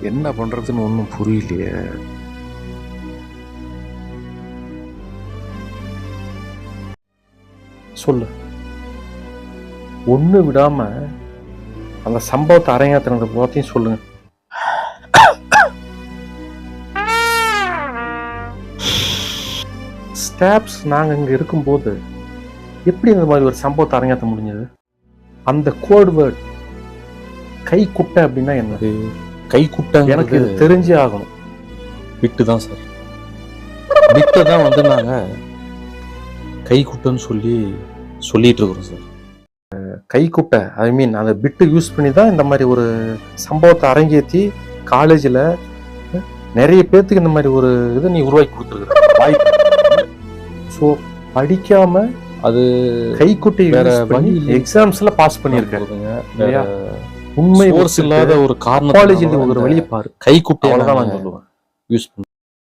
என்ன பண்றதுன்னு ஒன்றும் புரியலையே. சொல்லு. ஒண்ணு விடாம அந்த சம்பவத்தை அரங்கேற்றினது போத்தையும் சொல்லுங்க. ஸ்டாப்ஸ் நாங்க இங்க இருக்கும்போது எப்படி இந்த மாதிரி ஒரு சம்பவத்தை அரங்கேற்ற முடிஞ்சது? அந்த கோட் வேர்ட் கை குட்டை அப்படின்னா என்னது? கை குட்டை எனக்கு இது தெரிஞ்சே ஆகணும். பிட்டு தான் சார். பிட்டை தான் வந்து நாங்கள் கை குட்டைன்னு சொல்லிட்டு இருக்கிறோம் சார். கை குட்டை ஐ மீன் அந்த பிட்டு யூஸ் பண்ணி தான் இந்த மாதிரி ஒரு சம்பவத்தை அரங்கேற்றி காலேஜில் நிறைய பேர்த்துக்கு இந்த மாதிரி ஒரு இதை நீ உருவாக்கி கொடுத்துருக்குற வாய்ப்பு. ஸோ படிக்காம அது கைக்குட்டை வேற வழி எக்ஸாம்ஸ்ல பாஸ் பண்ணியிருக்காங்க. உண்மை இல்லாத ஒரு காரணம் காலேஜில் ஒரு வழியை பாரு. கைக்குட்டை தான் நான் சொல்லுவேன் யூஸ் பண்ண.